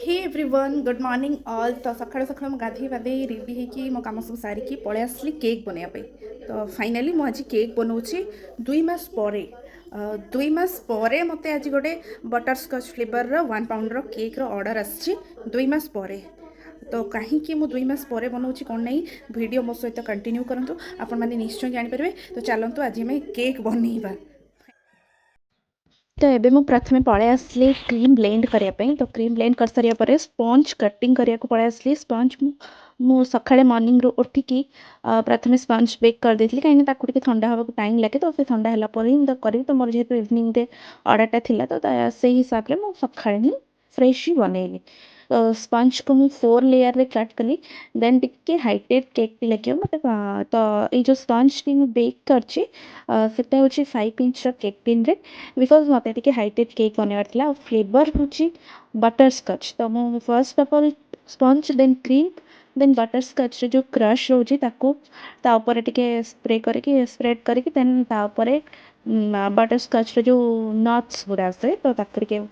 हे everyone good morning all. तो सकाळ सकाळ मैं गाधे बाधे रेडी होगी मो कम सब सारिकी पलि आसली केक बनवाई। तो फाइनाली मु आज केक बनाऊँगी 2 मास पर। 2 मास पर मत आज गोटे बटरस्कच फ्लेवर 1 पाउंड केक ऑर्डर आसी 2 मास पर। तो कहीं मु 2 मास पर बनाऊँगी कौन नहीं वीडियो मो सहित कंटिन्यू करूँ आपण मैंने निश्चय जानीपर। तो चलतु आज आम केक बनवा। तो एबे मु प्रथमे पळै आसली क्रीम ब्लेंड करने। तो क्रीम ब्लेंड कर सारिया परे स्पंज कटिंग करने को पळै आसली। स्पंज मु सकाळे मॉर्निंग रो उठिकी प्रथमे स्पंज बेक कर देथली कहीं ताकू टिके ठंडा हवा टाइम लगे। तो से ठंडा हला पर ही करी। तो मोर जेहेतु इवनिंग रे ऑर्डरटा थिला तो से हिसाब रे मु सकाळे ही फ्रेश ही बनैली। स्पंज को मु 4 लेयर रे कट कली। देन टिके हाइटेड केक लगे मत। तो ये जो स्पंज टी बेक करछि सेटा होछि 5 इंच रो केक टिन रे बिकॉज मत टिके हाइटेड केक बनवार थिला। फ्लेवर होछि बटरस्कच। तो मु first of all sponge then cream then butterscotch जो क्रश रोछि ताको ता ऊपर टिके स्प्रे करके स्प्रेड करके देन ता ऊपर बटरस्कच रो जो नट्स गुड़ा से तो ताको टिके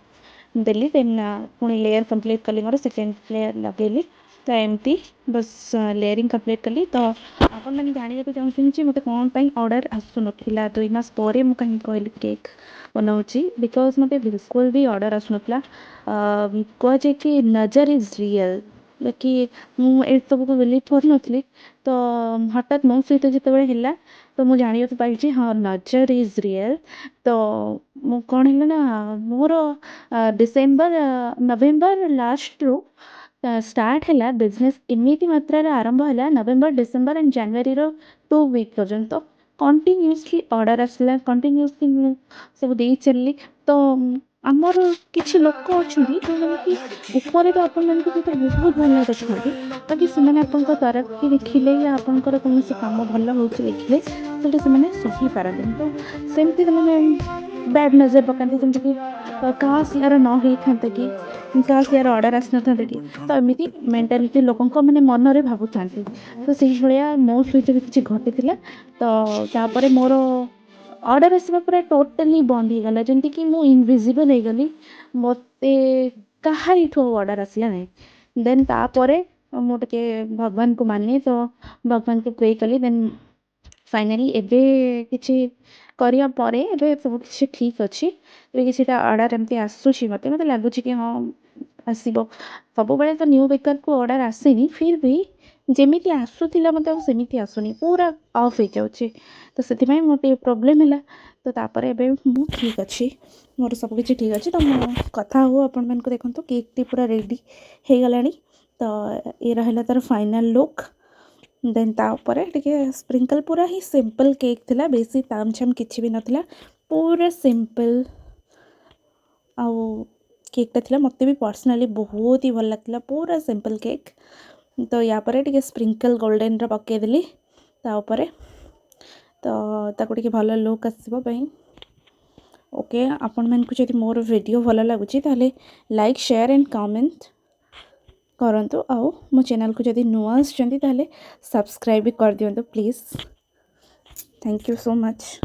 देली। देन पुणी लेयर कंप्लीट कली मोर सेकेंड लेयर लगेली। तो एमती बस लेयरिंग कंप्लीट कली। तो आप मैंने जानवाक चाहूँ मत कौन ऑर्डर आसु ना 2 मास पर मुझे कहीं कहली केक बनाऊँगी बिकज मत बिल्कुल भी ऑर्डर आसु ना। कहुए कि नजर इज रियल कि मुझे सब को बिलीव कर नी। तो हठात मो सहित जिते तो मुझे जाना पाई हाँ नजर इज रियल। तो मु कौन है ना मोर डिसेम्बर नवेम्बर लास्ट रू स्टार्ट है बिजनेस इमिती मात्रा आरंभ है नवेम्बर डिसेम्बर एंड जनवरी 2 वीक पर्यंत कंटिन्यूअसली ऑर्डर आसला कंटिन्यूअसली सब दे चलली। तो आमर किसी लोक अच्छा जो कि ऊपर तो आप बहुत भल देखते बाकी से तरक्की देखिले या आपंकर कौन कम भल हो देखिले से सही पारती। तो सेमती बैड नजर पकाते जमीक काश यार न होता कि काश यार ऑर्डर आसी ना कि तो एमती मेंटालिटी लोक मैंने मन में भावुँ। तो से भाया मो सहित भी किसी घटी। तो मोर ऑर्डर आसवा पूरा टोटली बंद हो गला जमती कि मु इनविजिबल हो गली मत कहारी ऑर्डर आसला ना। देन तापर मुझे भगवान को माने तो भगवान को प्रे कली। देन फाइनाली एबे किछि करिया परे एबे सब किछि ठीक अछि। एबे किछिटा ऑर्डर एमती आसुछि मते लगुछि कि हाँ आसीबो। सब बेले तो न्यू बेकर को ऑर्डर आसेनी फिर भी जेमिति आसुथिला मते सेमिति आसुनी पूरा ऑफ हो जाउछि। तो से मोटे प्रोब्लेम है। तो तापर एबे मु ठीक अच्छी मोर सब किछि ठीक अच्छी। तो मु कथा हो आपण मन को देखंतु केक टी पूरा रेडी हो गलानी। तो ये रहला तार फाइनल लुक। देन तापर टिके स्प्रिंकल पूरा ही सिंपल केक थिला बेसी ताम छाम किछि भी नथिला पूरा सिंपल आउ केकटा थिला मते भी पर्सनली बहुत ही भल लागतिला पूरा सिंपल केक। तो या पर टिके स्प्रिंकल गोल्डन रा पके देली ता ऊपर। तो ताको टिके भल लुक आसीबो पई। ओके आपण मन को जदि मोर वीडियो भल लागुची ताले लाइक शेयर एंड कमेंट करंतु। आउ मो चैनल को जदि नुआ आछंती ताले सब्सक्राइब भी कर दियंतु please. Thank you so much.